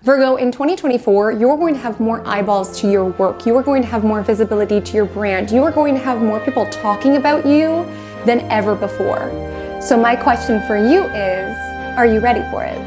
Virgo, in 2024, you're going to have more eyeballs to your work. You are going to have more visibility to your brand. You are going to have more people talking about you than ever before. So my question for you is, are you ready for it?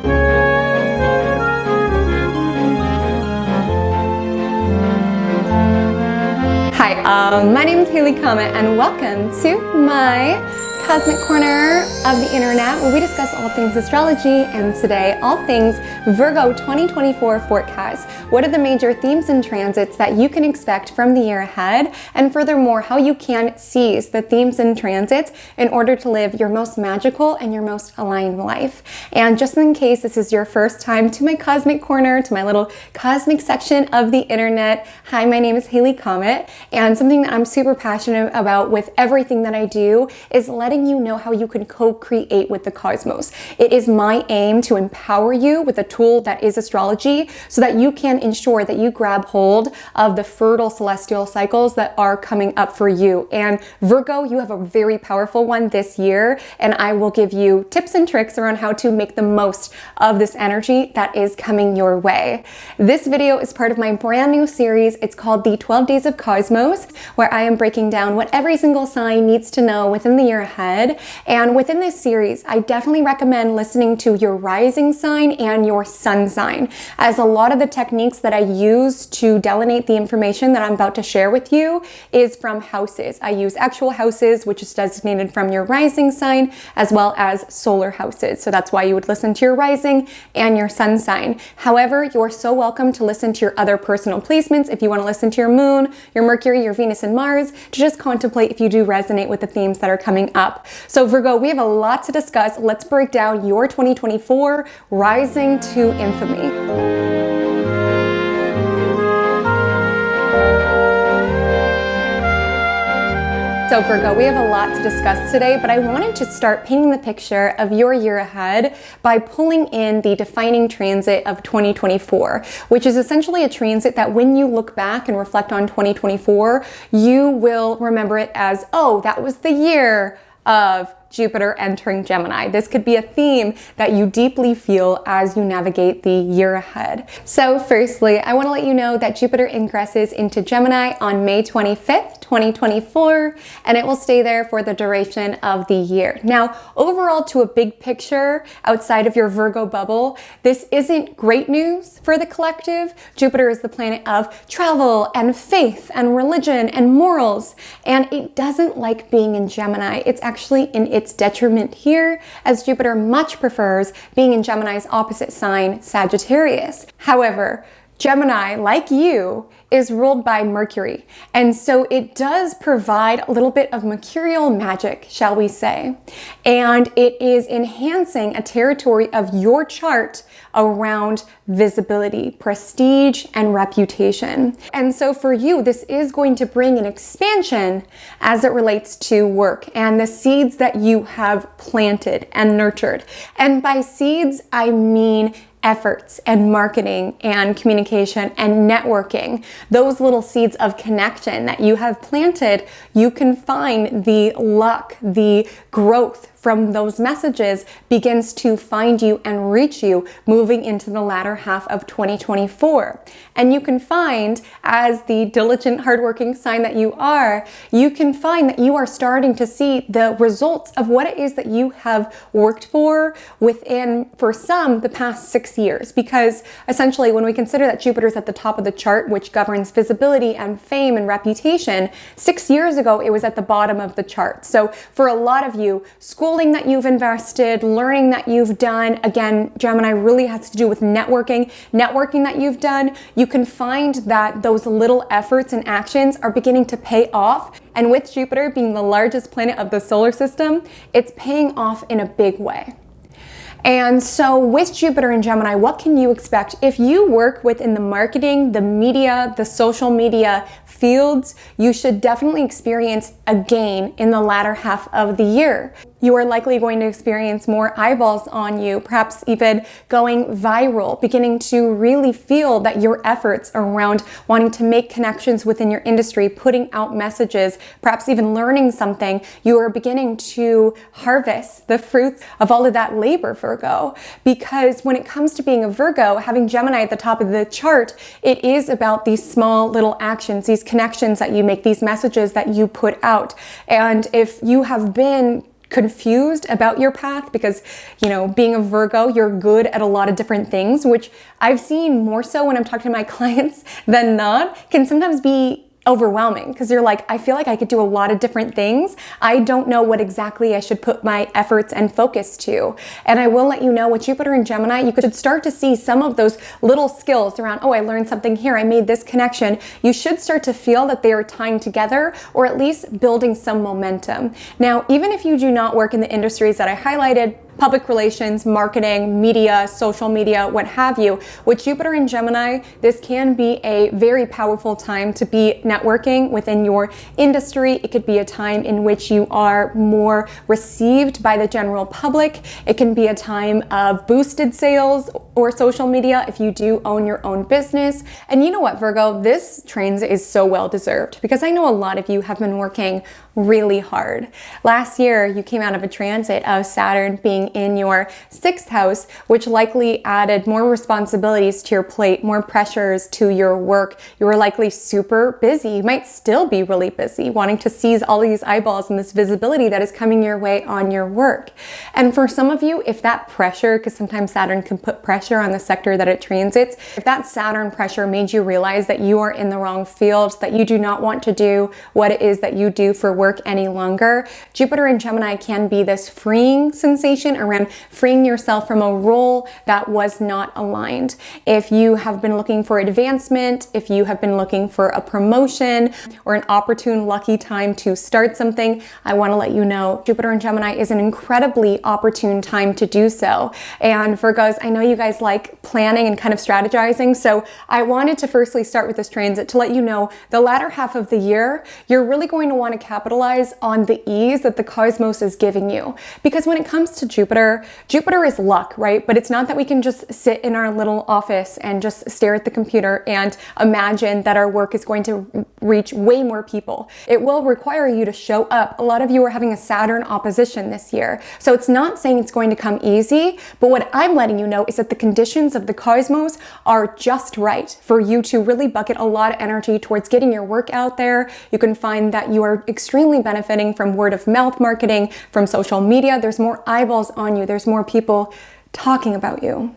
Hi, my name is Haley Comet and welcome to my Cosmic Corner of the Internet, where we discuss all things astrology, and today all things Virgo 2024 forecast. What are the major themes and transits that you can expect from the year ahead, and furthermore how you can seize the themes and transits in order to live your most magical and your most aligned life. And just in case this is your first time to my Cosmic Corner, to my little cosmic section of the Internet, hi, my name is Haley Comet, and something that I'm super passionate about with everything that I do is letting you know how you can co-create with the cosmos. It is my aim to empower you with a tool that is astrology so that you can ensure that you grab hold of the fertile celestial cycles that are coming up for you. And Virgo, you have a very powerful one this year, and I will give you tips and tricks around how to make the most of this energy that is coming your way. This video is part of my brand new series. It's called the 12 Days of Cosmos, where I am breaking down what every single sign needs to know within the year ahead. And within this series, I definitely recommend listening to your rising sign and your sun sign, as a lot of the techniques that I use to delineate the information that I'm about to share with you is from houses. I use actual houses, which is designated from your rising sign, as well as solar houses. So that's why you would listen to your rising and your sun sign. However, you're so welcome to listen to your other personal placements if you want to listen to your moon, your Mercury, your Venus, and Mars, to just contemplate if you do resonate with the themes that are coming up. So Virgo, we have a lot to discuss. Let's break down your 2024 rising to infamy. So Virgo, we have a lot to discuss today, but I wanted to start painting the picture of your year ahead by pulling in the defining transit of 2024, which is essentially a transit that when you look back and reflect on 2024, you will remember it as, oh, that was the year of Jupiter entering Gemini. This could be a theme that you deeply feel as you navigate the year ahead. So firstly, I want to let you know that Jupiter ingresses into Gemini on May 25th, 2024, and it will stay there for the duration of the year. Now, overall, to a big picture outside of your Virgo bubble, this isn't great news for the collective. Jupiter is the planet of travel and faith and religion and morals, and it doesn't like being in Gemini. It's actually in its detriment here, as Jupiter much prefers being in Gemini's opposite sign, Sagittarius. However, Gemini, like you, is ruled by Mercury, and so it does provide a little bit of mercurial magic, shall we say, and it is enhancing a territory of your chart around visibility, prestige, and reputation. And so for you, this is going to bring an expansion as it relates to work and the seeds that you have planted and nurtured. And by seeds, I mean efforts and marketing and communication and networking. Those little seeds of connection that you have planted, you can find the luck, the growth from those messages begins to find you and reach you moving into the latter half of 2024. And you can find, as the diligent, hardworking sign that you are, you can find that you are starting to see the results of what it is that you have worked for within, for some, the past 6 years. Because essentially, when we consider that Jupiter is at the top of the chart, which governs visibility and fame and reputation, 6 years ago, it was at the bottom of the chart. So for a lot of you, schooling that you've invested, learning that you've done, again, Gemini really has to do with networking that you've done, you can find that those little efforts and actions are beginning to pay off. And with Jupiter being the largest planet of the solar system, it's paying off in a big way. And so with Jupiter and Gemini, what can you expect? If you work within the marketing, the media, the social media fields, you should definitely experience a gain in the latter half of the year. You are likely going to experience more eyeballs on you, perhaps even going viral, beginning to really feel that your efforts around wanting to make connections within your industry, putting out messages, perhaps even learning something, you are beginning to harvest the fruits of all of that labor, Virgo. Because when it comes to being a Virgo, having Gemini at the top of the chart, it is about these small little actions, these connections that you make, these messages that you put out. And if you have been confused about your path because, being a Virgo, you're good at a lot of different things, which I've seen more so when I'm talking to my clients than not, can sometimes be overwhelming because you're like, I feel like I could do a lot of different things. I don't know what exactly I should put my efforts and focus to. And I will let you know, with Jupiter and Gemini, you could start to see some of those little skills around, oh, I learned something here, I made this connection. You should start to feel that they are tying together, or at least building some momentum. Now, even if you do not work in the industries that I highlighted, public relations, marketing, media, social media, what have you, with Jupiter and Gemini, this can be a very powerful time to be networking within your industry. It could be a time in which you are more received by the general public. It can be a time of boosted sales or social media if you do own your own business. And you know what, Virgo, this transit is so well deserved because I know a lot of you have been working really hard. Last year, you came out of a transit of Saturn being in your 6th house, which likely added more responsibilities to your plate, more pressures to your work. You were likely super busy. You might still be really busy, wanting to seize all these eyeballs and this visibility that is coming your way on your work. And for some of you, if that pressure, because sometimes Saturn can put pressure on the sector that it transits, if that Saturn pressure made you realize that you are in the wrong field, that you do not want to do what it is that you do for work any longer, Jupiter and Gemini can be this freeing sensation around freeing yourself from a role that was not aligned. If you have been looking for advancement, if you have been looking for a promotion or an opportune, lucky time to start something, I want to let you know Jupiter and Gemini is an incredibly opportune time to do so. And Virgos, I know you guys like planning and kind of strategizing, so I wanted to firstly start with this transit to let you know the latter half of the year, you're really going to want to capitalize on the ease that the cosmos is giving you. Because when it comes to Jupiter, Jupiter is luck, right? But it's not that we can just sit in our little office and just stare at the computer and imagine that our work is going to reach way more people. It will require you to show up. A lot of you are having a Saturn opposition this year. So it's not saying it's going to come easy, but what I'm letting you know is that the conditions of the cosmos are just right for you to really bucket a lot of energy towards getting your work out there. You can find that you are extremely benefiting from word of mouth marketing, from social media. There's more eyeballs on you. There's more people talking about you,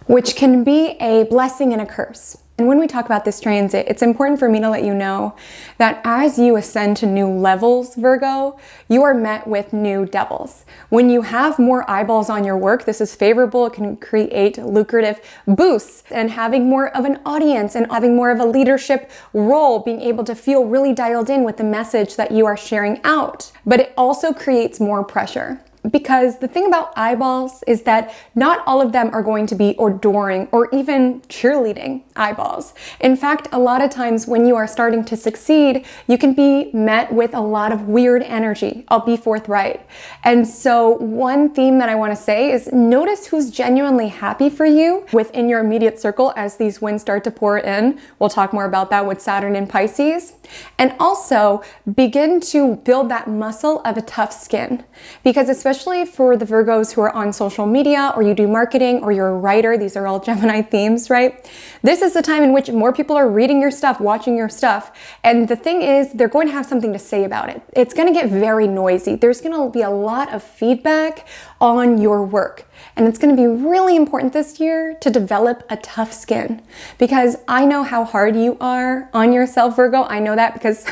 which can be a blessing and a curse. And when we talk about this transit, it's important for me to let you know that as you ascend to new levels, Virgo, you are met with new devils. When you have more eyeballs on your work, this is favorable. It can create lucrative boosts, and having more of an audience and having more of a leadership role, being able to feel really dialed in with the message that you are sharing out. But it also creates more pressure. Because the thing about eyeballs is that not all of them are going to be adoring or even cheerleading eyeballs. In fact, a lot of times when you are starting to succeed, you can be met with a lot of weird energy. I'll be forthright. And so one theme that I want to say is notice who's genuinely happy for you within your immediate circle as these winds start to pour in. We'll talk more about that with Saturn in Pisces. And also begin to build that muscle of a tough skin. Because especially for the Virgos who are on social media, or you do marketing, or you're a writer, these are all Gemini themes, right? This is the time in which more people are reading your stuff, watching your stuff. And the thing is, they're going to have something to say about it. It's going to get very noisy. There's going to be a lot of feedback on your work. And it's going to be really important this year to develop a tough skin, because I know how hard you are on yourself, Virgo. I know that because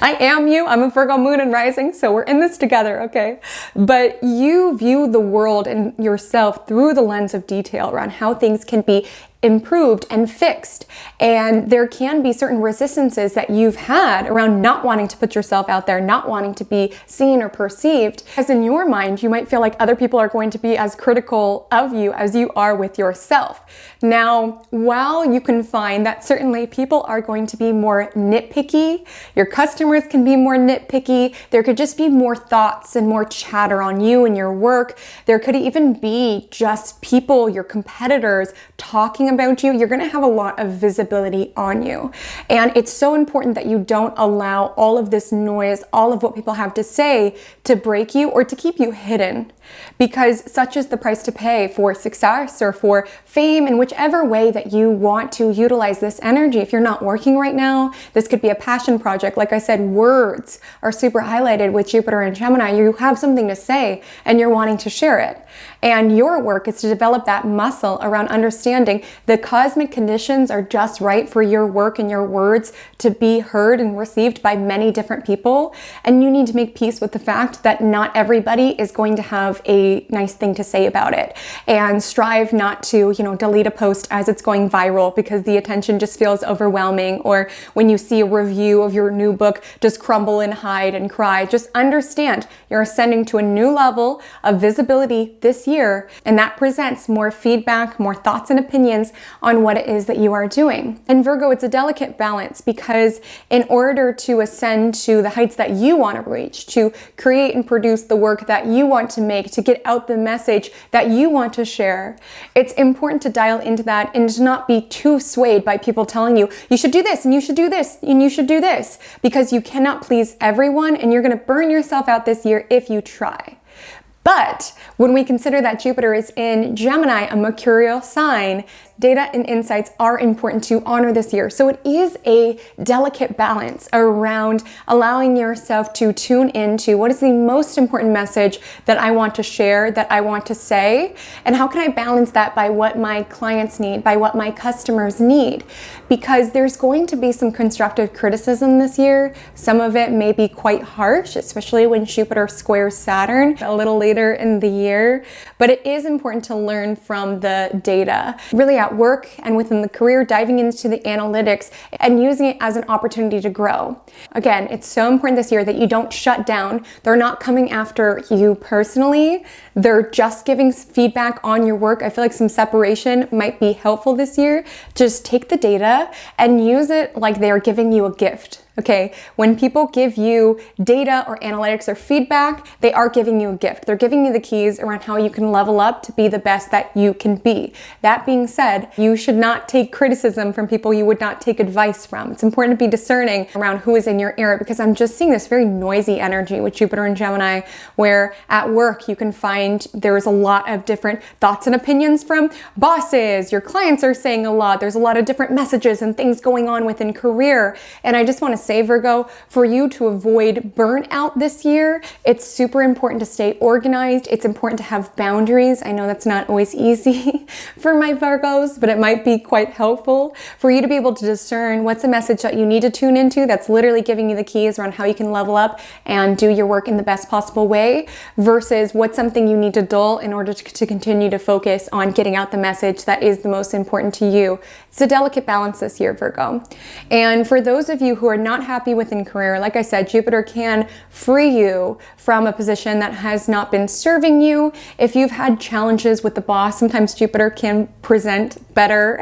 I am you. I'm a Virgo moon and rising, so we're in this together, okay? But you view the world and yourself through the lens of detail around how things can be improved and fixed. And there can be certain resistances that you've had around not wanting to put yourself out there, not wanting to be seen or perceived. As in your mind, you might feel like other people are going to be as critical of you as you are with yourself. Now, while you can find that certainly people are going to be more nitpicky, your customers can be more nitpicky, there could just be more thoughts and more chatter on you and your work. There could even be just people, your competitors, talking about you. You're going to have a lot of visibility on you. And it's so important that you don't allow all of this noise, all of what people have to say to break you or to keep you hidden. Because such is the price to pay for success or for fame in whichever way that you want to utilize this energy. If you're not working right now, this could be a passion project. Like I said, words are super highlighted with Jupiter and Gemini. You have something to say and you're wanting to share it. And your work is to develop that muscle around understanding the cosmic conditions are just right for your work and your words to be heard and received by many different people. And you need to make peace with the fact that not everybody is going to have a nice thing to say about it. And strive not to, delete a post as it's going viral because the attention just feels overwhelming. Or when you see a review of your new book, just crumble and hide and cry. Just understand you're ascending to a new level of visibility this year, and that presents more feedback, more thoughts and opinions on what it is that you are doing. And Virgo, it's a delicate balance because in order to ascend to the heights that you want to reach, to create and produce the work that you want to make, to get out the message that you want to share, it's important to dial into that and to not be too swayed by people telling you, you should do this and you should do this and you should do this, because you cannot please everyone and you're going to burn yourself out this year if you try. But when we consider that Jupiter is in Gemini, a mercurial sign, data and insights are important to honor this year. So it is a delicate balance around allowing yourself to tune into what is the most important message that I want to share, that I want to say, and how can I balance that by what my clients need, by what my customers need. Because there's going to be some constructive criticism this year. Some of it may be quite harsh, especially when Jupiter squares Saturn a little later in the year. But it is important to learn from the data. Really at work and within the career, diving into the analytics and using it as an opportunity to grow. Again, it's so important this year that you don't shut down. They're not coming after you personally. They're just giving feedback on your work. I feel like some separation might be helpful this year. Just take the data and use it like they're giving you a gift. Okay, when people give you data or analytics or feedback, they are giving you a gift. They're giving you the keys around how you can level up to be the best that you can be. That being said, you should not take criticism from people you would not take advice from. It's important to be discerning around who is in your ear, because I'm just seeing this very noisy energy with Jupiter and Gemini, where at work you can find there's a lot of different thoughts and opinions from bosses. Your clients are saying a lot. There's a lot of different messages and things going on within career. And I just want to say, Virgo, for you to avoid burnout this year, it's super important to stay organized. It's important to have boundaries. I know that's not always easy for my Virgos, but it might be quite helpful for you to be able to discern what's a message that you need to tune into that's literally giving you the keys around how you can level up and do your work in the best possible way, versus what's something you need to dull in order to continue to focus on getting out the message that is the most important to you. It's a delicate balance this year, Virgo. And for those of you who are not happy within career, like I said, Jupiter can free you from a position that has not been serving you. If you've had challenges with the boss, sometimes Jupiter can present better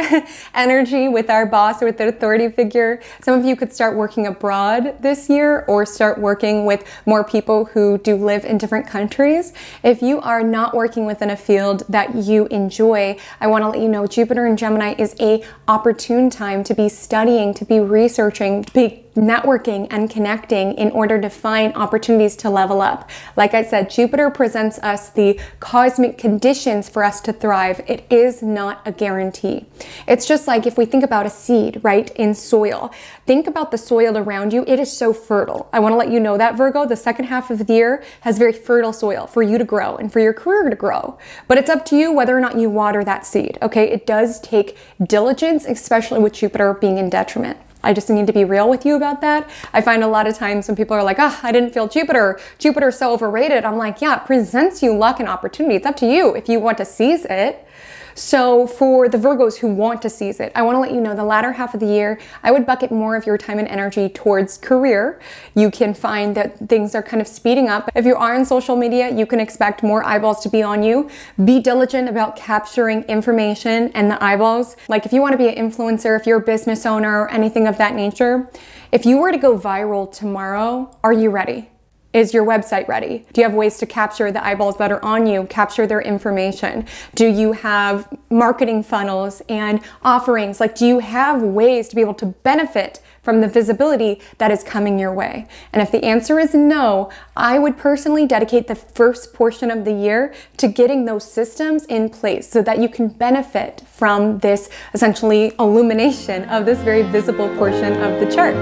energy with our boss or with the authority figure. Some of you could start working abroad this year or start working with more people who do live in different countries. If you are not working within a field that you enjoy, I want to let you know Jupiter in Gemini is a opportune time to be studying, to be researching, to be networking and connecting in order to find opportunities to level up. Like I said, Jupiter presents us the cosmic conditions for us to thrive. It is not a guarantee. It's just like if we think about a seed, right, in soil. Think about the soil around you. It is so fertile. I want to let you know that, Virgo, the second half of the year has very fertile soil for you to grow and for your career to grow. But it's up to you whether or not you water that seed, okay? It does take diligence, especially with Jupiter being in detriment. I just need to be real with you about that. I find a lot of times when people are like, I didn't feel Jupiter. Jupiter's so overrated. I'm like, yeah, it presents you luck and opportunity. It's up to you if you want to seize it. So for the Virgos who want to seize it, I want to let you know the latter half of the year, I would bucket more of your time and energy towards career. You can find that things are kind of speeding up. If you are on social media, you can expect more eyeballs to be on you. Be diligent about capturing information and the eyeballs. Like if you want to be an influencer, if you're a business owner or anything of that nature, if you were to go viral tomorrow, are you ready? Is your website ready? Do you have ways to capture the eyeballs that are on you, capture their information? Do you have marketing funnels and offerings? Like, do you have ways to be able to benefit from the visibility that is coming your way? And if the answer is no, I would personally dedicate the first portion of the year to getting those systems in place so that you can benefit from this essentially illumination of this very visible portion of the chart.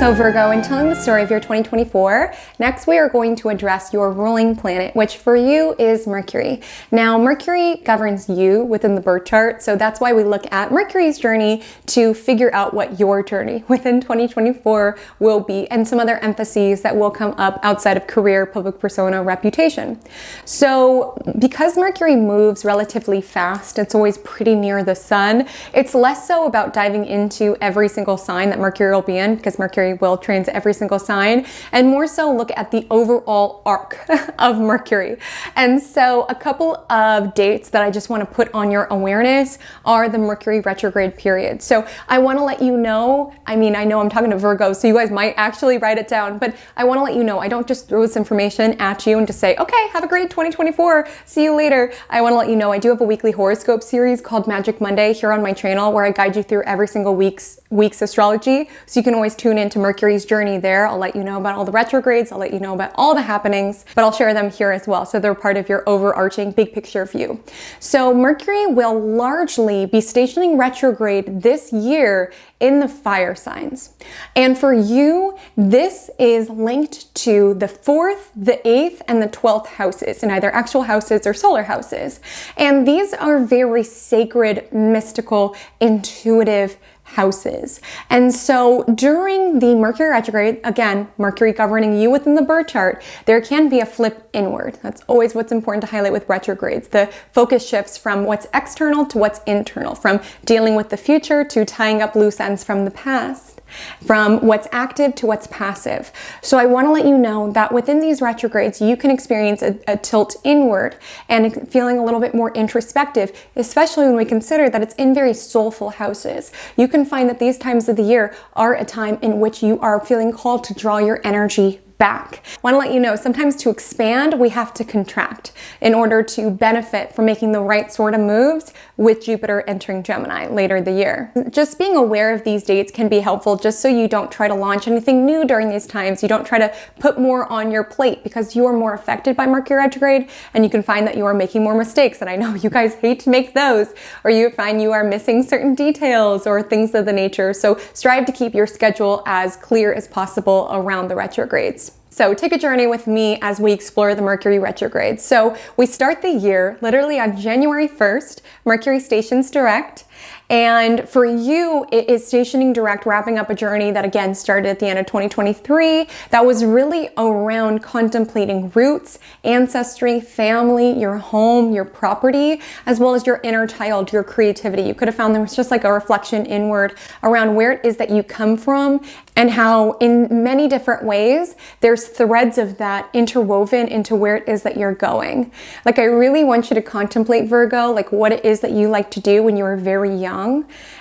So Virgo, in telling the story of your 2024, next we are going to address your ruling planet, which for you is Mercury. Now, Mercury governs you within the birth chart, so that's why we look at Mercury's journey to figure out what your journey within 2024 will be, and some other emphases that will come up outside of career, public persona, reputation. So because Mercury moves relatively fast, it's always pretty near the sun, it's less so about diving into every single sign that Mercury will be in, because Mercury will transit every single sign, and more so look at the overall arc of Mercury. And so a couple of dates that I just want to put on your awareness are the Mercury retrograde period. So I want to let you know, I know I'm talking to Virgo, so you guys might actually write it down, but I want to let you know I don't just throw this information at you and just say, okay, have a great 2024, see you later. I want to let you know I do have a weekly horoscope series called Magic Monday here on my channel where I guide you through every single week's astrology, so you can always tune into Mercury's journey there. I'll let you know about all the retrogrades, I'll let you know about all the happenings, but I'll share them here as well, so they're part of your overarching big picture view. So Mercury will largely be stationing retrograde this year in the fire signs. And for you, this is linked to the 4th, the 8th, and the 12th houses, in either actual houses or solar houses. And these are very sacred, mystical, intuitive houses. And so during the Mercury retrograde, again, Mercury governing you within the birth chart, there can be a flip inward. That's always what's important to highlight with retrogrades. The focus shifts from what's external to what's internal, from dealing with the future to tying up loose ends from the past, from what's active to what's passive. So I want to let you know that within these retrogrades, you can experience a tilt inward and feeling a little bit more introspective, especially when we consider that it's in very soulful houses. You can find that these times of the year are a time in which you are feeling called to draw your energy back. I want to let you know, sometimes to expand, we have to contract in order to benefit from making the right sort of moves with Jupiter entering Gemini later the year. Just being aware of these dates can be helpful just so you don't try to launch anything new during these times. You don't try to put more on your plate because you are more affected by Mercury retrograde, and you can find that you are making more mistakes. And I know you guys hate to make those, or you find you are missing certain details or things of the nature. So strive to keep your schedule as clear as possible around the retrogrades. So take a journey with me as we explore the Mercury retrograde. So we start the year literally on January 1st, Mercury stations direct. And for you, it is stationing direct, wrapping up a journey that again started at the end of 2023 that was really around contemplating roots, ancestry, family, your home, your property, as well as your inner child, your creativity. You could have found there was just like a reflection inward around where it is that you come from and how in many different ways there's threads of that interwoven into where it is that you're going. Like I really want you to contemplate, Virgo, like what it is that you like to do when you were very young.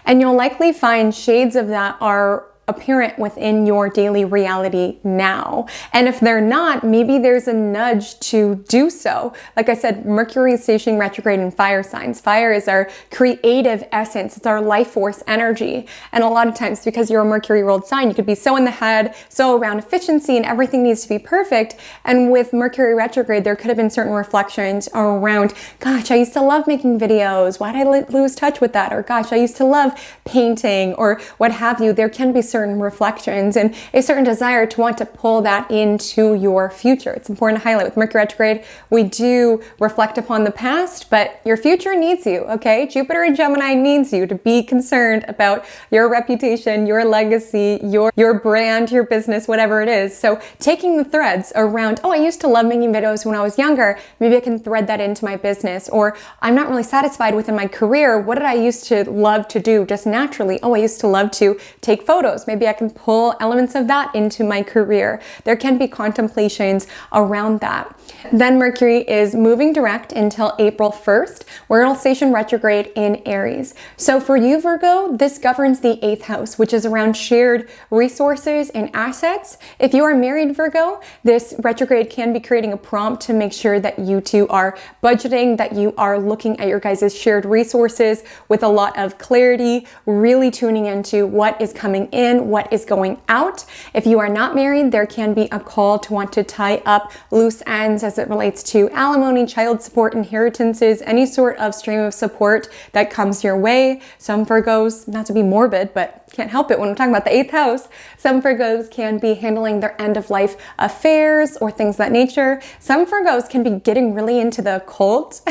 And you'll likely find shades of that are apparent within your daily reality now. And if they're not, maybe there's a nudge to do so. Like I said, Mercury is stationing retrograde in fire signs. Fire is our creative essence. It's our life force energy. And a lot of times, because you're a Mercury ruled sign, you could be so in the head, so around efficiency and everything needs to be perfect. And with Mercury retrograde, there could have been certain reflections around, gosh, I used to love making videos. Why did I lose touch with that? Or gosh, I used to love painting or what have you. There can be certain certain reflections and a certain desire to want to pull that into your future. It's important to highlight with Mercury retrograde, we do reflect upon the past, but your future needs you, okay? Jupiter in Gemini needs you to be concerned about your reputation, your legacy, your brand, your business, whatever it is. So taking the threads around, oh, I used to love making videos when I was younger. Maybe I can thread that into my business. Or I'm not really satisfied within my career. What did I used to love to do just naturally? Oh, I used to love to take photos. Maybe I can pull elements of that into my career. There can be contemplations around that. Then Mercury is moving direct until April 1st, where it'll station retrograde in Aries. So for you, Virgo, this governs the 8th house, which is around shared resources and assets. If you are married, Virgo, this retrograde can be creating a prompt to make sure that you two are budgeting, that you are looking at your guys' shared resources with a lot of clarity, really tuning into what is coming in, what is going out. If you are not married, there can be a call to want to tie up loose ends as it relates to alimony, child support, inheritances, any sort of stream of support that comes your way. Some Virgos, not to be morbid, but can't help it when we're talking about the 8th house, some Virgos can be handling their end of life affairs or things of that nature. Some Virgos can be getting really into the occult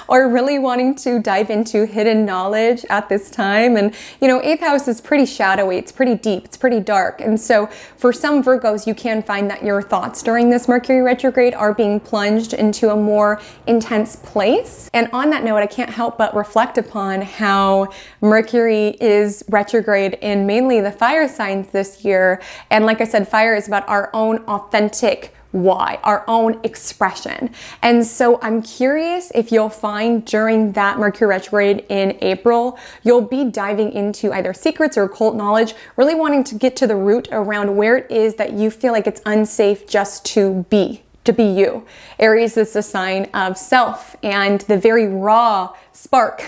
or really wanting to dive into hidden knowledge at this time. And you know, 8th house is pretty shadowy, it's pretty deep, it's pretty dark. And so for some Virgos, you can find that your thoughts during this Mercury retrograde are being plunged into a more intense place. And on that note, I can't help but reflect upon how Mercury is retrograde in mainly the fire signs this year. And like I said, fire is about our own authentic why, our own expression. And so I'm curious if you'll find during that Mercury retrograde in April, you'll be diving into either secrets or occult knowledge, really wanting to get to the root around where it is that you feel like it's unsafe just to be you. Aries is the sign of self and the very raw spark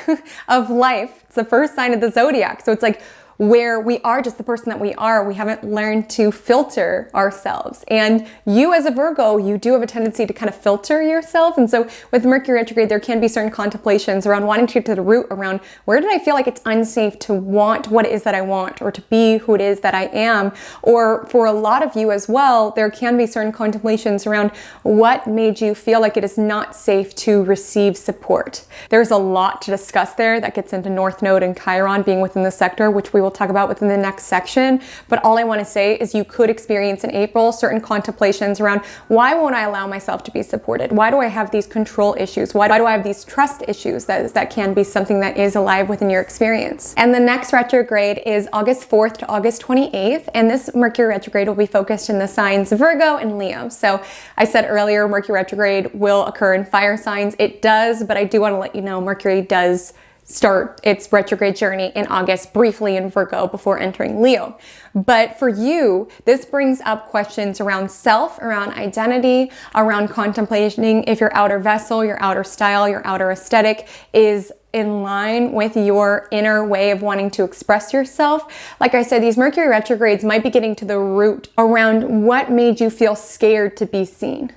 of life. It's the first sign of the zodiac. So it's like where we are just the person that we are. We haven't learned to filter ourselves. And you as a Virgo, you do have a tendency to kind of filter yourself. And so with Mercury retrograde, there can be certain contemplations around wanting to get to the root around where did I feel like it's unsafe to want what it is that I want or to be who it is that I am. Or for a lot of you as well, there can be certain contemplations around what made you feel like it is not safe to receive support. There's a lot to discuss there that gets into North Node and Chiron being within the sector, which we will talk about within the next section. But all I want to say is you could experience in April certain contemplations around why won't I allow myself to be supported? Why do I have these control issues? Why do I have these trust issues? That can be something that is alive within your experience. And the next retrograde is August 4th to August 28th. And this Mercury retrograde will be focused in the signs Virgo and Leo. So I said earlier, Mercury retrograde will occur in fire signs. It does, but I do want to let you know Mercury does start its retrograde journey in August briefly in Virgo before entering Leo. But for you, this brings up questions around self, around identity, around contemplating if your outer vessel, your outer style, your outer aesthetic is in line with your inner way of wanting to express yourself. Like I said, these Mercury retrogrades might be getting to the root around what made you feel scared to be seen.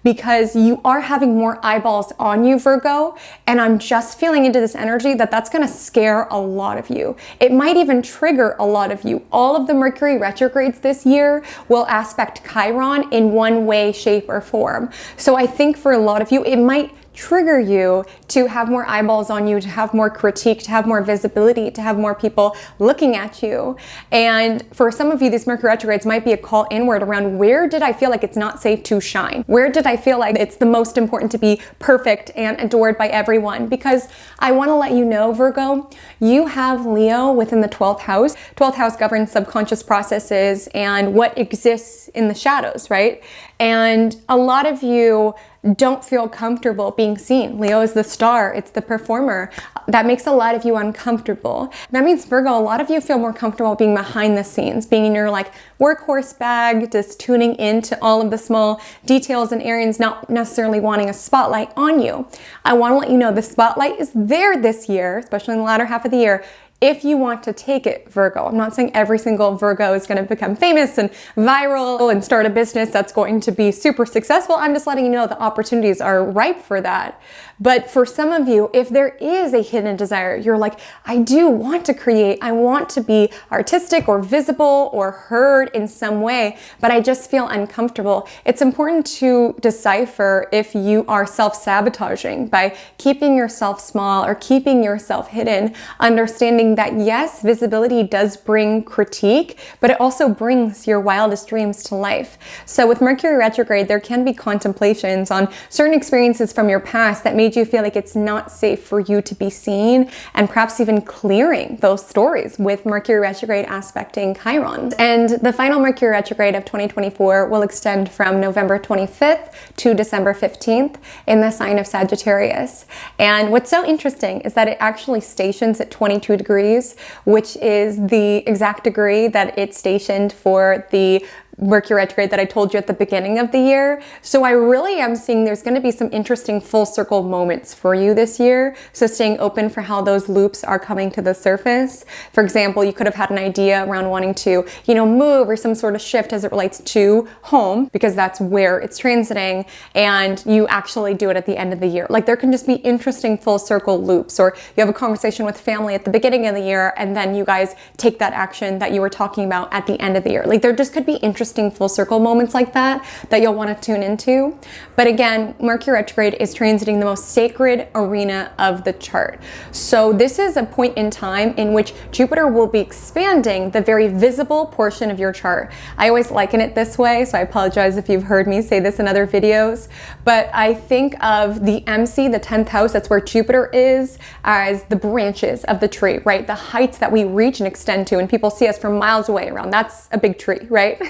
Because you are having more eyeballs on you, Virgo, and I'm just feeling into this energy that's going to scare a lot of you. It might even trigger a lot of you. All of the Mercury retrogrades this year will aspect Chiron in one way, shape, or form. So I think for a lot of you, it might trigger you to have more eyeballs on you, to have more critique, to have more visibility, to have more people looking at you. And for some of you, these Mercury retrogrades might be a call inward around where did I feel like it's not safe to shine? Where did I feel like it's the most important to be perfect and adored by everyone? Because I want to let you know, Virgo, you have Leo within the 12th house. 12th house governs subconscious processes and what exists in the shadows, right? And a lot of you don't feel comfortable being seen. Leo is the star, it's the performer. That makes a lot of you uncomfortable. That means, Virgo, a lot of you feel more comfortable being behind the scenes, being in your like workhorse bag, just tuning into all of the small details and areas, not necessarily wanting a spotlight on you. I want to let you know the spotlight is there this year, especially in the latter half of the year. if you want to take it, Virgo. I'm not saying every single Virgo is going to become famous and viral and start a business that's going to be super successful. I'm just letting you know the opportunities are ripe for that. But for some of you, if there is a hidden desire, you're like, I do want to create, I want to be artistic or visible or heard in some way, but I just feel uncomfortable. It's important to decipher if you are self-sabotaging by keeping yourself small or keeping yourself hidden, understanding that yes, visibility does bring critique, but it also brings your wildest dreams to life. So with Mercury retrograde, there can be contemplations on certain experiences from your past that made you feel like it's not safe for you to be seen, and perhaps even clearing those stories with Mercury retrograde aspecting Chiron. And the final Mercury retrograde of 2024 will extend from November 25th to December 15th in the sign of Sagittarius. And what's so interesting is that it actually stations at 22 degrees, which is the exact degree that it stationed for the Mercury retrograde that I told you at the beginning of the year. So I really am seeing there's going to be some interesting full circle moments for you this year. So staying open for how those loops are coming to the surface. For example, you could have had an idea around wanting to, move or some sort of shift as it relates to home, because that's where it's transiting, and you actually do it at the end of the year. Like there can just be interesting full circle loops, or you have a conversation with family at the beginning of the year and then you guys take that action that you were talking about at the end of the year. Like there just could be interesting full circle moments like that you'll want to tune into. But again, Mercury retrograde is transiting the most sacred arena of the chart. So this is a point in time in which Jupiter will be expanding the very visible portion of your chart. I always liken it this way, so I apologize if you've heard me say this in other videos, but I think of the MC, the 10th house, that's where Jupiter is, as the branches of the tree, right? The heights that we reach and extend to, and people see us from miles away around. That's a big tree, right?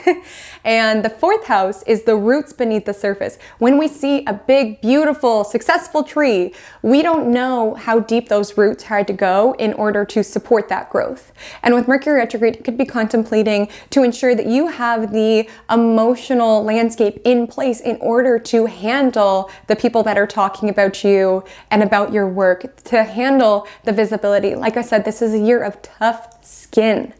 And the 4th house is the roots beneath the surface. When we see a big, beautiful, successful tree, we don't know how deep those roots had to go in order to support that growth. And with Mercury retrograde, it could be contemplating to ensure that you have the emotional landscape in place in order to handle the people that are talking about you and about your work, to handle the visibility. Like I said, this is a year of tough skin.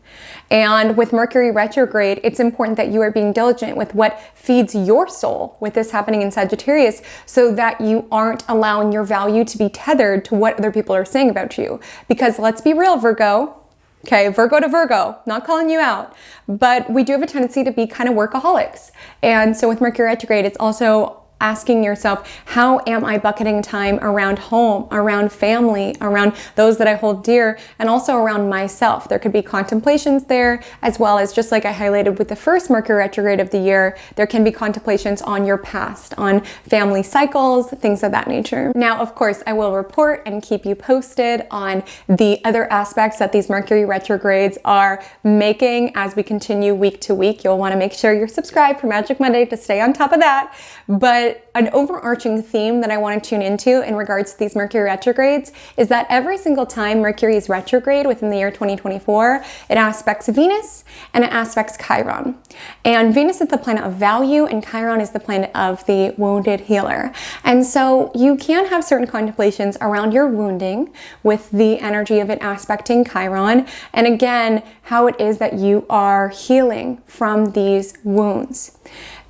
And with Mercury retrograde, it's important that you are being diligent with what feeds your soul with this happening in Sagittarius, so that you aren't allowing your value to be tethered to what other people are saying about you. Because let's be real, Virgo. Okay, Virgo to Virgo, not calling you out, but we do have a tendency to be kind of workaholics. And so with Mercury retrograde, it's also asking yourself, how am I bucketing time around home, around family, around those that I hold dear, and also around myself? There could be contemplations there, as well as, just like I highlighted with the first Mercury retrograde of the year, there can be contemplations on your past, on family cycles, things of that nature. Now, of course, I will report and keep you posted on the other aspects that these Mercury retrogrades are making as we continue week to week. You'll want to make sure you're subscribed for Magic Monday to stay on top of that. But an overarching theme that I want to tune into in regards to these Mercury retrogrades is that every single time Mercury is retrograde within the year 2024, it aspects Venus and it aspects Chiron. And Venus is the planet of value and Chiron is the planet of the wounded healer. And so you can have certain contemplations around your wounding with the energy of it aspecting Chiron. And again, how it is that you are healing from these wounds.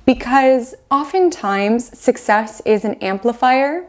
Because oftentimes success is an amplifier,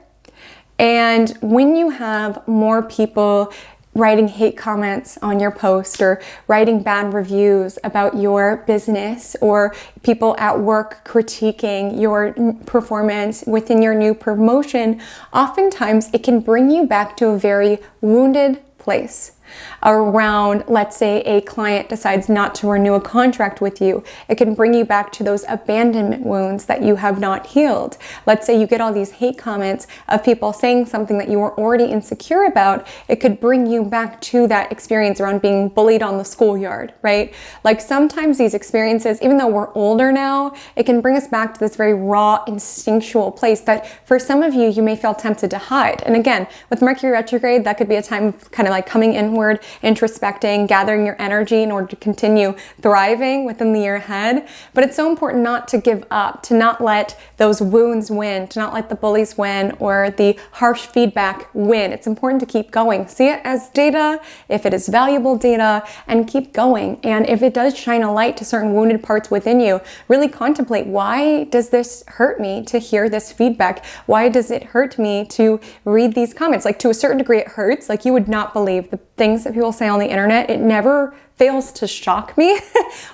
and when you have more people writing hate comments on your post or writing bad reviews about your business, or people at work critiquing your performance within your new promotion, oftentimes it can bring you back to a very wounded place. Around, let's say a client decides not to renew a contract with you, it can bring you back to those abandonment wounds that you have not healed. Let's say you get all these hate comments of people saying something that you were already insecure about. It could bring you back to that experience around being bullied on the schoolyard, right? Like sometimes these experiences, even though we're older now, it can bring us back to this very raw, instinctual place that for some of you, you may feel tempted to hide. And again, with Mercury retrograde, that could be a time of kind of like coming in inward, introspecting, gathering your energy in order to continue thriving within the year ahead. But it's so important not to give up, to not let those wounds win, to not let the bullies win or the harsh feedback win. It's important to keep going. See it as data, if it is valuable data, and keep going. And if it does shine a light to certain wounded parts within you, really contemplate, why does this hurt me to hear this feedback? Why does it hurt me to read these comments? Like, to a certain degree it hurts. Like, you would not believe the things that people say on the internet. It never fails to shock me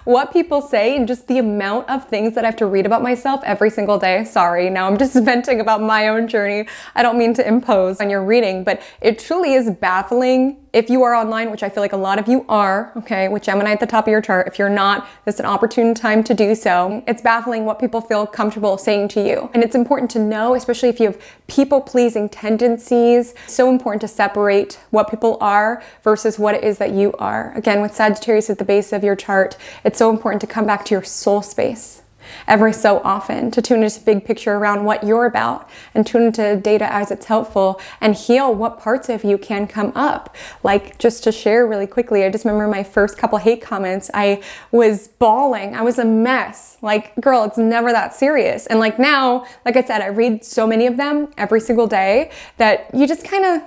what people say, and just the amount of things that I have to read about myself every single day. Sorry, now I'm just venting about my own journey. I don't mean to impose on your reading, but it truly is baffling. If you are online, which I feel like a lot of you are, okay, with Gemini at the top of your chart, if you're not, this is an opportune time to do so. It's baffling what people feel comfortable saying to you. And it's important to know, especially if you have people-pleasing tendencies, so important to separate what people are versus what it is that you are. Again, with Sagittarius at the base of your chart, it's so important to come back to your soul space every so often, to tune into big picture around what you're about and tune into data as it's helpful and heal what parts of you can come up. Like, just to share really quickly, I just remember my first couple hate comments. I was bawling. I was a mess. Like, girl, it's never that serious. And like now, like I said, I read so many of them every single day that you just kind of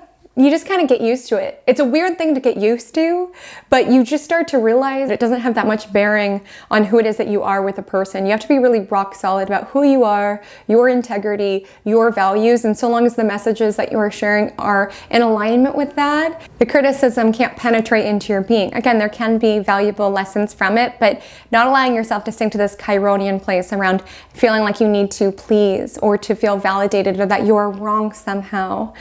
get used to it. It's a weird thing to get used to, but you just start to realize it doesn't have that much bearing on who it is that you are with a person. You have to be really rock solid about who you are, your integrity, your values, and so long as the messages that you are sharing are in alignment with that, the criticism can't penetrate into your being. Again, there can be valuable lessons from it, but not allowing yourself to sink to this Chironian place around feeling like you need to please or to feel validated or that you are wrong somehow.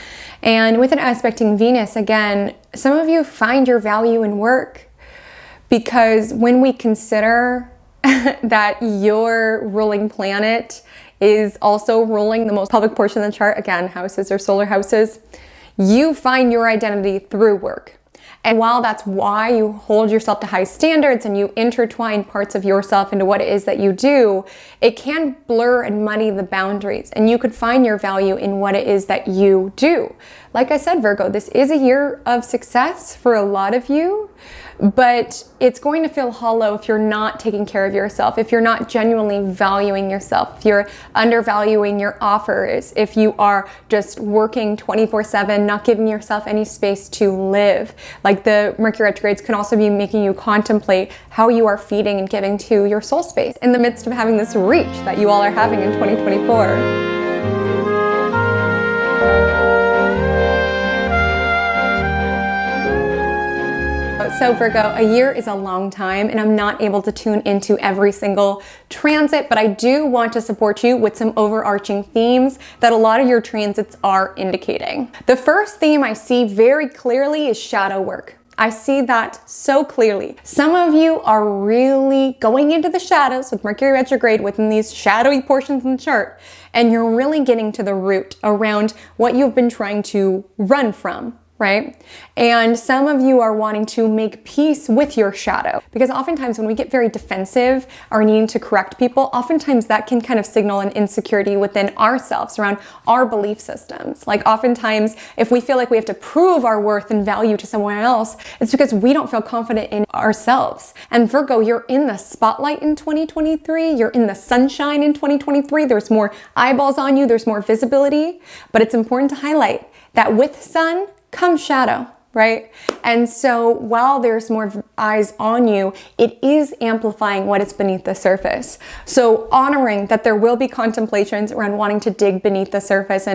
And with an aspecting Venus, again, some of you find your value in work, because when we consider that your ruling planet is also ruling the most public portion of the chart, again, houses or solar houses, you find your identity through work. And while that's why you hold yourself to high standards and you intertwine parts of yourself into what it is that you do, it can blur and muddy the boundaries, and you could find your value in what it is that you do. Like I said, Virgo, this is a year of success for a lot of you, but it's going to feel hollow if you're not taking care of yourself, if you're not genuinely valuing yourself, if you're undervaluing your offers, if you are just working 24/7, not giving yourself any space to live. Like, the Mercury retrogrades can also be making you contemplate how you are feeding and giving to your soul space in the midst of having this reach that you all are having in 2024. So Virgo, a year is a long time, and I'm not able to tune into every single transit, but I do want to support you with some overarching themes that a lot of your transits are indicating. The first theme I see very clearly is shadow work. I see that so clearly. Some of you are really going into the shadows with Mercury retrograde within these shadowy portions in the chart, and you're really getting to the root around what you've been trying to run from. Right? And some of you are wanting to make peace with your shadow, because oftentimes when we get very defensive or needing to correct people, oftentimes that can kind of signal an insecurity within ourselves around our belief systems. Like, oftentimes if we feel like we have to prove our worth and value to someone else, it's because we don't feel confident in ourselves. And Virgo, you're in the spotlight in 2023. You're in the sunshine in 2023. There's more eyeballs on you. There's more visibility, but it's important to highlight that with sun comes shadow, right? And so while there's more eyes on you, it is amplifying what is beneath the surface. So honoring that there will be contemplations around wanting to dig beneath the surface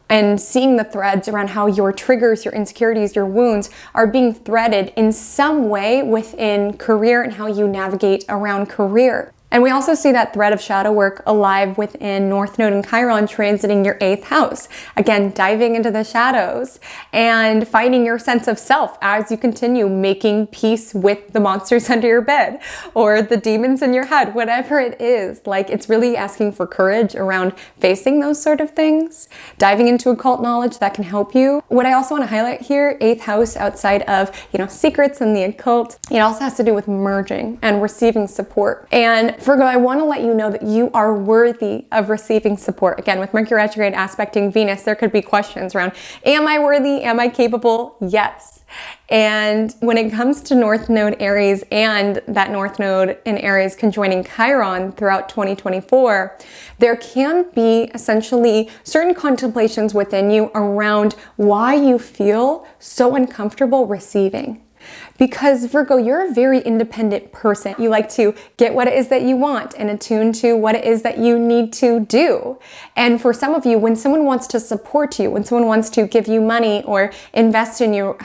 and seeing the threads around how your triggers, your insecurities, your wounds are being threaded in some way within career and how you navigate around career. And we also see that thread of shadow work alive within North Node and Chiron transiting your 8th house. Again, diving into the shadows and finding your sense of self as you continue making peace with the monsters under your bed or the demons in your head, whatever it is. Like, it's really asking for courage around facing those sort of things, diving into occult knowledge that can help you. What I also want to highlight here, 8th house outside of, secrets and the occult, it also has to do with merging and receiving support. And Virgo, I want to let you know that you are worthy of receiving support. Again, with Mercury retrograde aspecting Venus, there could be questions around, am I worthy? Am I capable? Yes. And when it comes to North Node Aries and that North Node in Aries conjoining Chiron throughout 2024, there can be essentially certain contemplations within you around why you feel so uncomfortable receiving. Because Virgo, you're a very independent person. You like to get what it is that you want and attune to what it is that you need to do. And for some of you, when someone wants to support you, when someone wants to give you money or invest in you,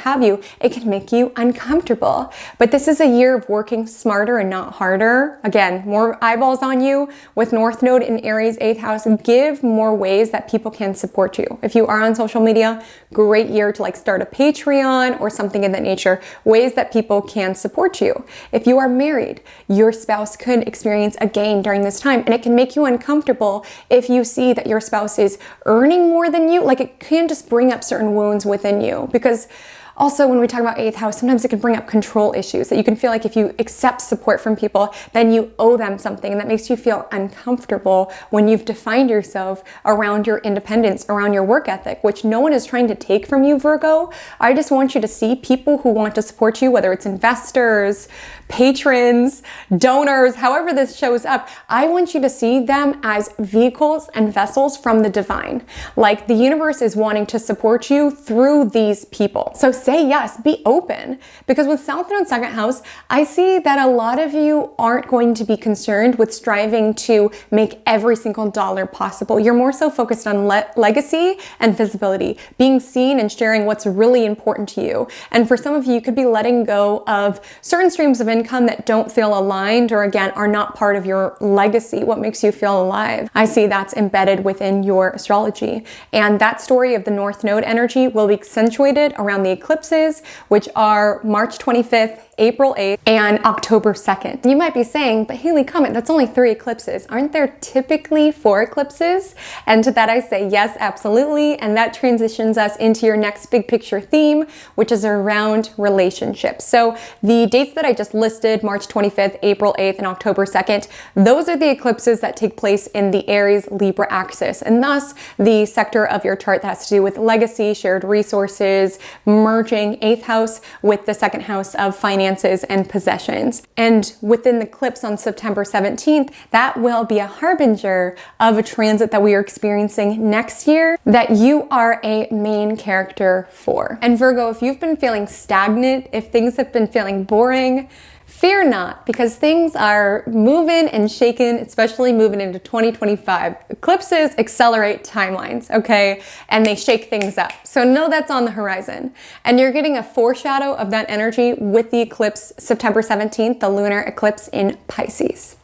it can make you uncomfortable. But this is a year of working smarter and not harder. Again, more eyeballs on you with North Node in Aries 8th house. Give more ways that people can support you. If you are on social media, great year to like start a Patreon or something in that nature. Ways that people can support you. If you are married, your spouse could experience a gain during this time, and it can make you uncomfortable if you see that your spouse is earning more than you. Like, it can just bring up certain wounds within you, because also, when we talk about 8th house, sometimes it can bring up control issues, that you can feel like if you accept support from people, then you owe them something, and that makes you feel uncomfortable when you've defined yourself around your independence, around your work ethic, which no one is trying to take from you, Virgo. I just want you to see people who want to support you, whether it's investors, patrons, donors, however this shows up. I want you to see them as vehicles and vessels from the divine. Like, the universe is wanting to support you through these people. So say yes, be open, because with South Node second house, I see that a lot of you aren't going to be concerned with striving to make every single dollar possible. You're more so focused on legacy and visibility, being seen and sharing what's really important to you. And for some of you, you could be letting go of certain streams of income that don't feel aligned, or again, are not part of your legacy, what makes you feel alive. I see that's embedded within your astrology. And that story of the North Node energy will be accentuated around the eclipses, which are March 25th, April 8th, and October 2nd. You might be saying, but Haley, Comet, that's only 3 eclipses. Aren't there typically 4 eclipses? And to that I say, yes, absolutely. And that transitions us into your next big picture theme, which is around relationships. So the dates that I just listed, March 25th, April 8th, and October 2nd, those are the eclipses that take place in the Aries Libra axis. And thus the sector of your chart that has to do with legacy, shared resources, merging 8th house with the 2nd house of finances and possessions. And within the eclipse on September 17th, that will be a harbinger of a transit that we are experiencing next year that you are a main character for. And Virgo, if you've been feeling stagnant, if things have been feeling boring, fear not, because things are moving and shaking, especially moving into 2025. Eclipses accelerate timelines, okay? And they shake things up. So know that's on the horizon. And you're getting a foreshadow of that energy with the eclipse September 17th, the lunar eclipse in Pisces.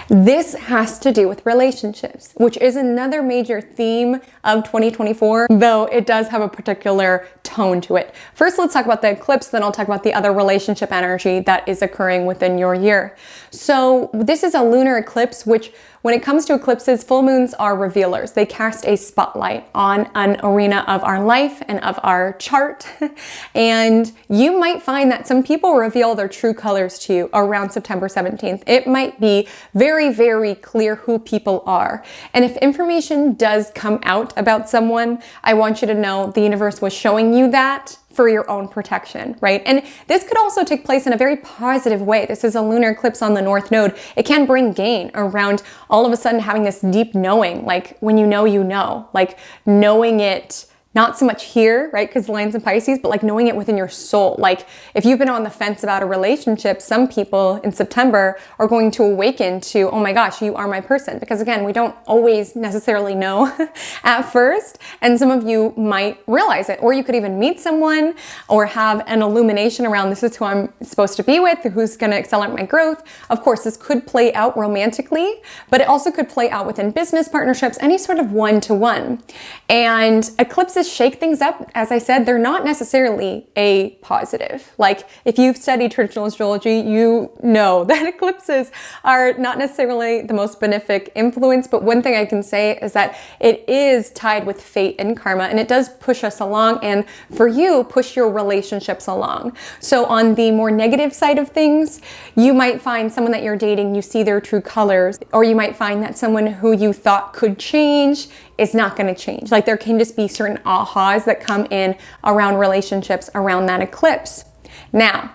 This has to do with relationships, which is another major theme of 2024, though it does have a particular tone to it. First, let's talk about the eclipse, then I'll talk about the other relationship energy that is occurring within your year. So this is a lunar eclipse, which when it comes to eclipses, full moons are revealers. They cast a spotlight on an arena of our life and of our chart. And you might find that some people reveal their true colors to you around September 17th. It might be very, very clear who people are. And if information does come out about someone, I want you to know the universe was showing you that for your own protection, right? And this could also take place in a very positive way. This is a lunar eclipse on the North Node. It can bring gain around all of a sudden having this deep knowing, like when you know, like knowing it not so much here, right? Because the line's in Pisces, but like knowing it within your soul. Like if you've been on the fence about a relationship, some people in September are going to awaken to, oh my gosh, you are my person. Because again, we don't always necessarily know at first. And some of you might realize it, or you could even meet someone or have an illumination around this is who I'm supposed to be with, who's going to accelerate my growth. Of course, this could play out romantically, but it also could play out within business partnerships, any sort of one-to-one. And eclipses eclipses shake things up. As I said, they're not necessarily a positive. Like if you've studied traditional astrology, you know that eclipses are not necessarily the most benefic influence. But one thing I can say is that it is tied with fate and karma, and it does push us along, and for you, push your relationships along. So on the more negative side of things, you might find someone that you're dating, you see their true colors, or you might find that someone who you thought could change is not going to change. Like there can just be certain ahas that come in around relationships around that eclipse. Now,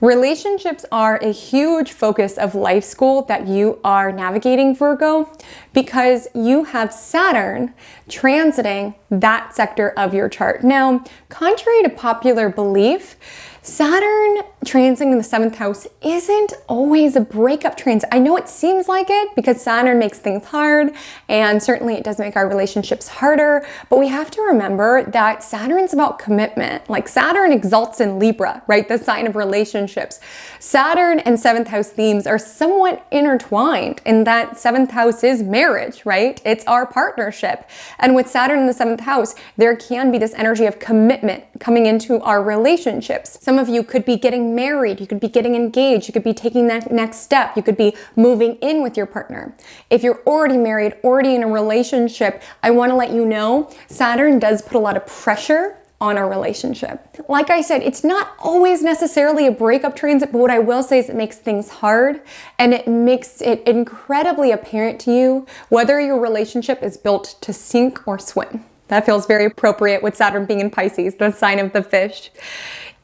relationships are a huge focus of life school that you are navigating, Virgo, because you have Saturn transiting that sector of your chart. Now, contrary to popular belief, Saturn transiting in the 7th house isn't always a breakup transit. I know it seems like it because Saturn makes things hard, and certainly it does make our relationships harder, but we have to remember that Saturn's about commitment. Like Saturn exalts in Libra, right? The sign of relationships. Saturn and 7th house themes are somewhat intertwined in that 7th house is marriage, right? It's our partnership. And with Saturn in the 7th house, there can be this energy of commitment coming into our relationships. Some of you could be getting married, you could be getting engaged, you could be taking that next step, you could be moving in with your partner. If you're already married, already in a relationship, I want to let you know Saturn does put a lot of pressure on our relationship. Like I said, it's not always necessarily a breakup transit, but what I will say is it makes things hard, and it makes it incredibly apparent to you whether your relationship is built to sink or swim. That feels very appropriate with Saturn being in Pisces, the sign of the fish.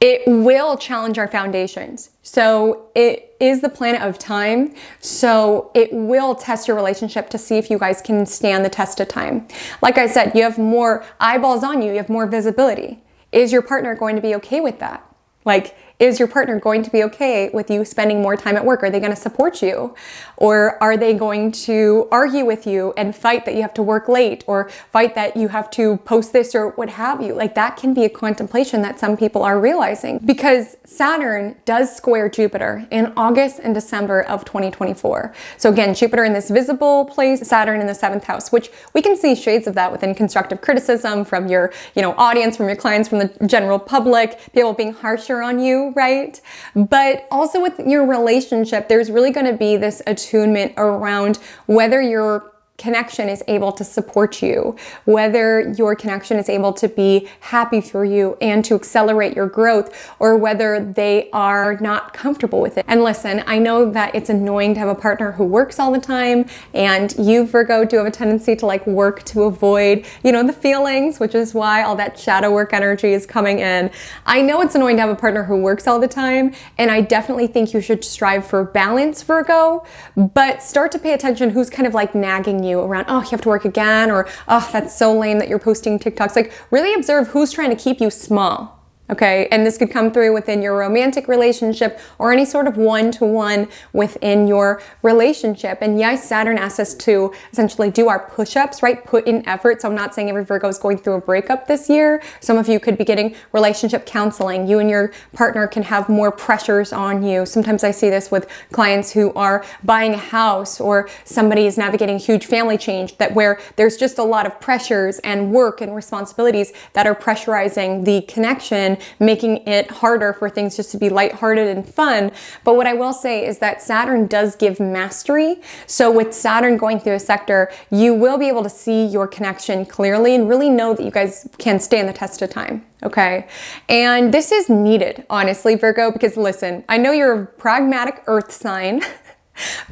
It will challenge our foundations. So it is the planet of time. So it will test your relationship to see if you guys can stand the test of time. Like I said, you have more eyeballs on you. You have more visibility. Is your partner going to be okay with that? Like, is your partner going to be okay with you spending more time at work? Are they going to support you? Or are they going to argue with you and fight that you have to work late, or fight that you have to post this or what have you? Like that can be a contemplation that some people are realizing, because Saturn does square Jupiter in August and December of 2024. So again, Jupiter in this visible place, Saturn in the 7th house, which we can see shades of that within constructive criticism from your, audience, from your clients, from the general public, people being harsher on you, right? But also with your relationship, there's really going to be this attunement around whether your connection is able to support you, whether your connection is able to be happy for you and to accelerate your growth, or whether they are not comfortable with it. And listen, I know that it's annoying to have a partner who works all the time, and you, Virgo, do have a tendency to work to avoid, the feelings, which is why all that shadow work energy is coming in. I know it's annoying to have a partner who works all the time, and I definitely think you should strive for balance, Virgo, but start to pay attention who's kind of nagging you around, oh, you have to work again, or oh, that's so lame that you're posting TikToks. Really observe who's trying to keep you small. Okay, and this could come through within your romantic relationship or any sort of one-to-one within your relationship. And yes, Saturn asks us to essentially do our push-ups, right? Put in effort. So I'm not saying every Virgo is going through a breakup this year. Some of you could be getting relationship counseling. You and your partner can have more pressures on you. Sometimes I see this with clients who are buying a house, or somebody is navigating huge family change, that where there's just a lot of pressures and work and responsibilities that are pressurizing the connection, making it harder for things just to be lighthearted and fun. But what I will say is that Saturn does give mastery. So with Saturn going through a sector, you will be able to see your connection clearly and really know that you guys can stand the test of time. Okay. And this is needed, honestly, Virgo, because listen, I know you're a pragmatic earth sign,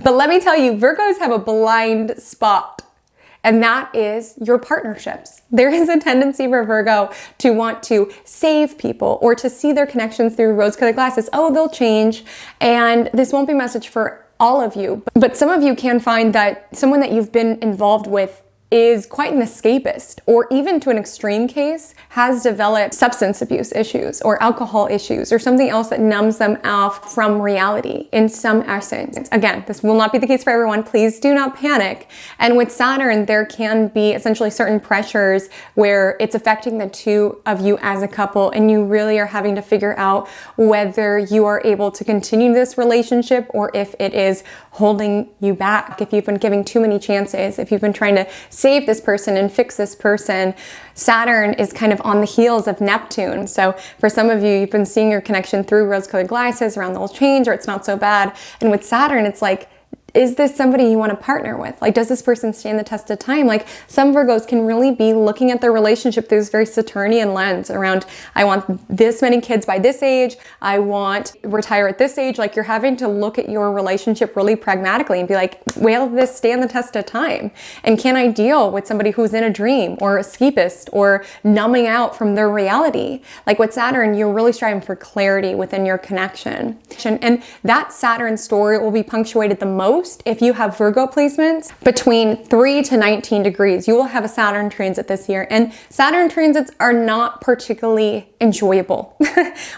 but let me tell you, Virgos have a blind spot. And that is your partnerships. There is a tendency for Virgo to want to save people or to see their connections through rose-colored glasses. Oh, they'll change. And this won't be a message for all of you, but some of you can find that someone that you've been involved with is quite an escapist, or even to an extreme case, has developed substance abuse issues or alcohol issues or something else that numbs them off from reality in some essence. Again, this will not be the case for everyone. Please do not panic. And with Saturn, there can be essentially certain pressures where it's affecting the two of you as a couple, and you really are having to figure out whether you are able to continue this relationship or if it is holding you back. If you've been giving too many chances, if you've been trying to save this person and fix this person. Saturn is kind of on the heels of Neptune. So for some of you, you've been seeing your connection through rose-colored glasses around the whole change, or it's not so bad. And with Saturn, it's like, is this somebody you want to partner with? Like, does this person stand the test of time? Like, some Virgos can really be looking at their relationship through this very Saturnian lens around, I want this many kids by this age. I want to retire at this age. Like, you're having to look at your relationship really pragmatically and be like, will this stand the test of time? And can I deal with somebody who's in a dream or escapist or numbing out from their reality? Like with Saturn, you're really striving for clarity within your connection. And that Saturn story will be punctuated the most if you have Virgo placements between 3 to 19 degrees. You will have a Saturn transit this year, and Saturn transits are not particularly enjoyable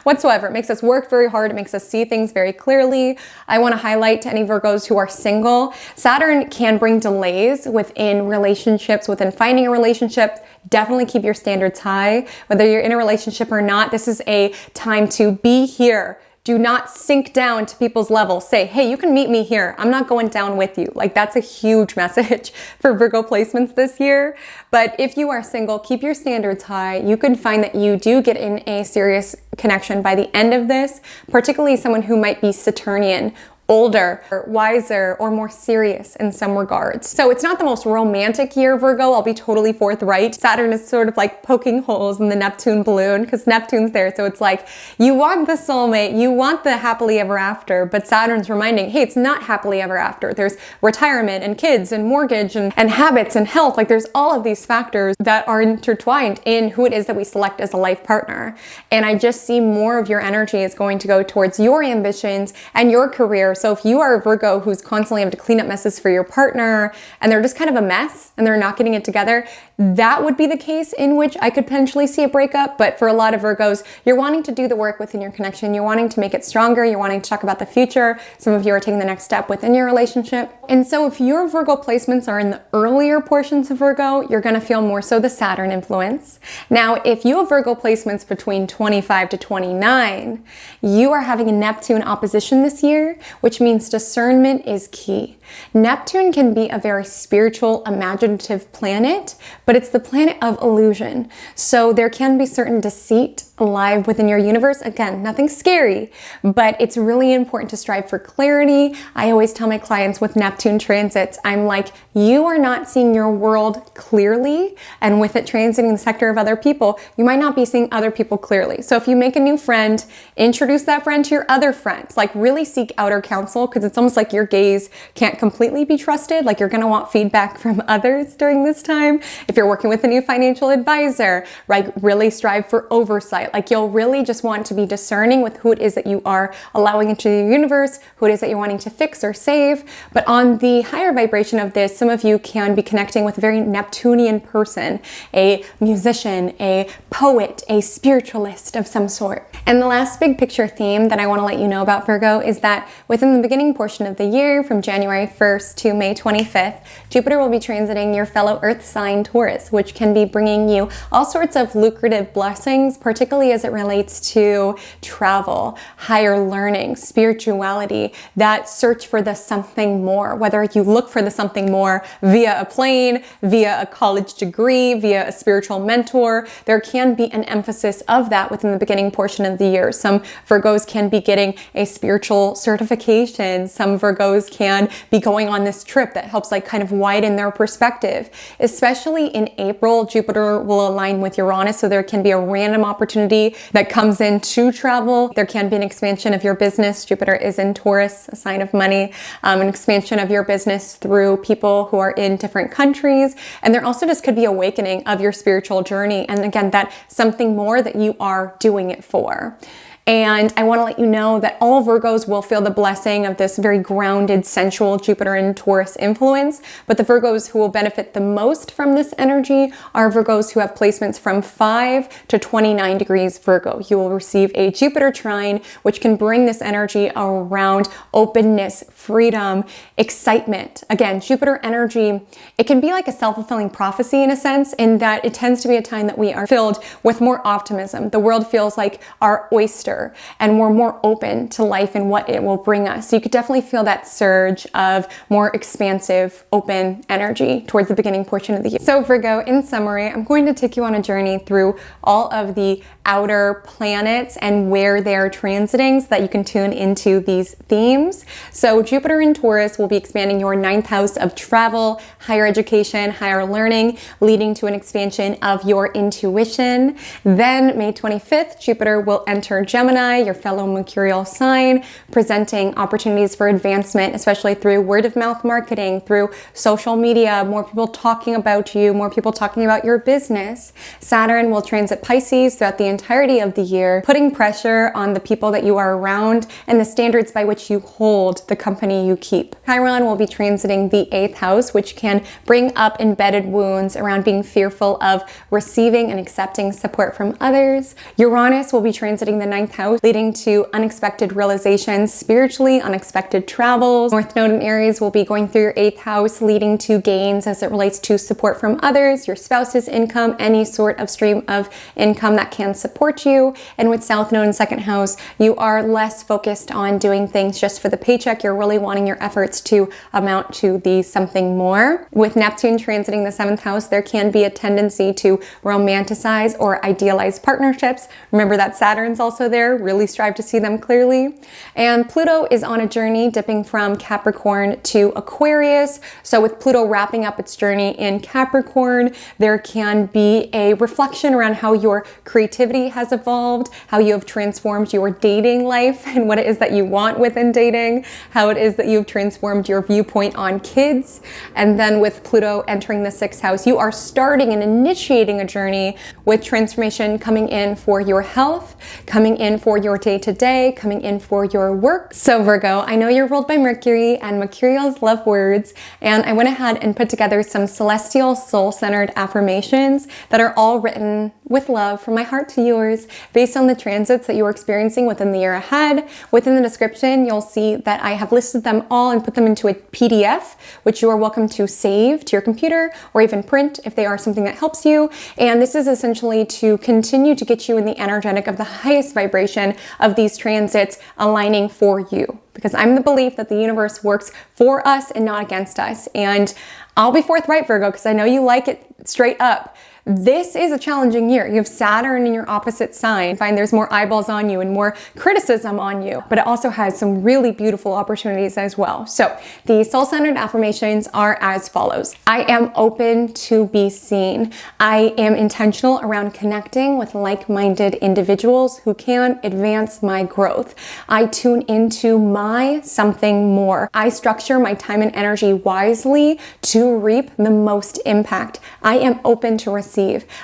whatsoever. It makes us work very hard. It makes us see things very clearly. I want to highlight to any Virgos who are single, Saturn can bring delays within relationships, within finding a relationship. Definitely keep your standards high. Whether you're in a relationship or not, this is a time to be here. Do not sink down to people's level. Say, hey, you can meet me here. I'm not going down with you. Like, that's a huge message for Virgo placements this year. But if you are single, keep your standards high. You can find that you do get in a serious connection by the end of this, particularly someone who might be Saturnian, older, or wiser, or more serious in some regards. So it's not the most romantic year, Virgo. I'll be totally forthright. Saturn is sort of like poking holes in the Neptune balloon because Neptune's there. So it's like, you want the soulmate, you want the happily ever after, but Saturn's reminding, hey, it's not happily ever after. There's retirement and kids and mortgage and habits and health. Like, there's all of these factors that are intertwined in who it is that we select as a life partner. And I just see more of your energy is going to go towards your ambitions and your career. So if you are a Virgo who's constantly having to clean up messes for your partner and they're just kind of a mess and they're not getting it together, that would be the case in which I could potentially see a breakup. But for a lot of Virgos, you're wanting to do the work within your connection. You're wanting to make it stronger. You're wanting to talk about the future. Some of you are taking the next step within your relationship. And so if your Virgo placements are in the earlier portions of Virgo, you're going to feel more so the Saturn influence. Now, if you have Virgo placements between 25 to 29, you are having a Neptune opposition this year, which means discernment is key. Neptune can be a very spiritual, imaginative planet, but it's the planet of illusion. So there can be certain deceit alive within your universe. Again, nothing scary, but it's really important to strive for clarity. I always tell my clients with Neptune transits, I'm like, you are not seeing your world clearly, and with it transiting the sector of other people, you might not be seeing other people clearly. So if you make a new friend, introduce that friend to your other friends. Like, really seek outer counsel, because it's almost like your gaze can't completely be trusted. Like, you're going to want feedback from others during this time. If you're working with a new financial advisor, right, really strive for oversight. Like, you'll really just want to be discerning with who it is that you are allowing into the universe, who it is that you're wanting to fix or save. But on the higher vibration of this, some of you can be connecting with a very Neptunian person, a musician, a poet, a spiritualist of some sort. And the last big picture theme that I want to let you know about, Virgo, is that within the beginning portion of the year, from January 1st to May 25th, Jupiter will be transiting your fellow Earth sign Taurus, which can be bringing you all sorts of lucrative blessings, particularly as it relates to travel, higher learning, spirituality, that search for the something more, whether you look for the something more via a plane, via a college degree, via a spiritual mentor. There can be an emphasis of that within the beginning portion of the year. Some Virgos can be getting a spiritual certification. Some Virgos can be going on this trip that helps like kind of widen their perspective. Especially in April, Jupiter will align with Uranus, so there can be a random opportunity that comes in to travel. There can be an expansion of your business. Jupiter is in Taurus, a sign of money, an expansion of your business through people who are in different countries. And there also just could be awakening of your spiritual journey. And again, that something more that you are doing it for. And I want to let you know that all Virgos will feel the blessing of this very grounded, sensual Jupiter and Taurus influence. But the Virgos who will benefit the most from this energy are Virgos who have placements from 5 to 29 degrees Virgo. You will receive a Jupiter trine, which can bring this energy around openness, freedom, excitement. Again, Jupiter energy, it can be like a self-fulfilling prophecy in a sense, in that it tends to be a time that we are filled with more optimism. The world feels like our oyster. faster and we're more open to life and what it will bring us. So you could definitely feel that surge of more expansive, open energy towards the beginning portion of the year. So Virgo, in summary, I'm going to take you on a journey through all of the outer planets and where they're transiting so that you can tune into these themes. So Jupiter in Taurus will be expanding your 9th house of travel, higher education, higher learning, leading to an expansion of your intuition. Then May 25th, Jupiter will enter Gemini, your fellow mercurial sign, presenting opportunities for advancement, especially through word of mouth marketing, through social media, more people talking about you, more people talking about your business. Saturn will transit Pisces throughout the entirety of the year, putting pressure on the people that you are around and the standards by which you hold the company you keep. Chiron will be transiting the 8th house, which can bring up embedded wounds around being fearful of receiving and accepting support from others. Uranus will be transiting the 9th house, leading to unexpected realizations, spiritually unexpected travels. North Node in Aries will be going through your 8th house, leading to gains as it relates to support from others, your spouse's income, any sort of stream of income that can support you. And with South Node in 2nd house, you are less focused on doing things just for the paycheck. You're really wanting your efforts to amount to the something more. With Neptune transiting the 7th house, there can be a tendency to romanticize or idealize partnerships. Remember that Saturn's also there. Really strive to see them clearly. And Pluto is on a journey dipping from Capricorn to Aquarius. So with Pluto wrapping up its journey in Capricorn, there can be a reflection around how your creativity has evolved, how you have transformed your dating life and what it is that you want within dating, how it is that you've transformed your viewpoint on kids. And then with Pluto entering the 6th house, you are starting and initiating a journey with transformation coming in for your health, coming in for your day-to-day, coming in for your work. So Virgo, I know you're ruled by Mercury and Mercurials love words, and I went ahead and put together some celestial soul-centered affirmations that are all written with love from my heart to yours based on the transits that you are experiencing within the year ahead. Within the description, you'll see that I have listed them all and put them into a PDF, which you are welcome to save to your computer or even print if they are something that helps you. And this is essentially to continue to get you in the energetic of the highest vibration of these transits aligning for you. Because I'm the belief that the universe works for us and not against us. And I'll be forthright, Virgo, because I know you like it straight up. This is a challenging year. You have Saturn in your opposite sign. Find there's more eyeballs on you and more criticism on you, but it also has some really beautiful opportunities as well. So the soul-centered affirmations are as follows. I am open to be seen. I am intentional around connecting with like-minded individuals who can advance my growth. I tune into my something more. I structure my time and energy wisely to reap the most impact. I am open to receive.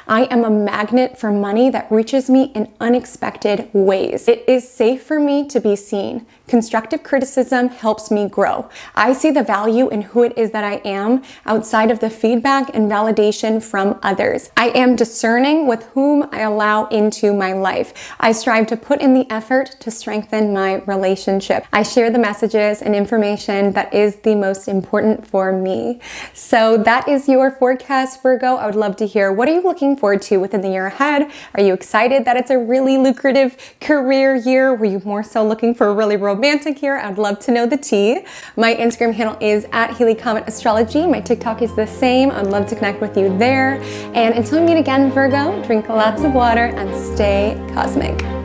I am a magnet for money that reaches me in unexpected ways. It is safe for me to be seen. Constructive criticism helps me grow. I see the value in who it is that I am outside of the feedback and validation from others. I am discerning with whom I allow into my life. I strive to put in the effort to strengthen my relationship. I share the messages and information that is the most important for me. So that is your forecast, Virgo. I would love to hear, what are you looking forward to within the year ahead? Are you excited that it's a really lucrative career year? Were you more so looking for a really romantic year? I'd love to know the tea. My Instagram handle is @Comet Astrology. My TikTok is the same. I'd love to connect with you there. And until we meet again, Virgo, drink lots of water and stay cosmic.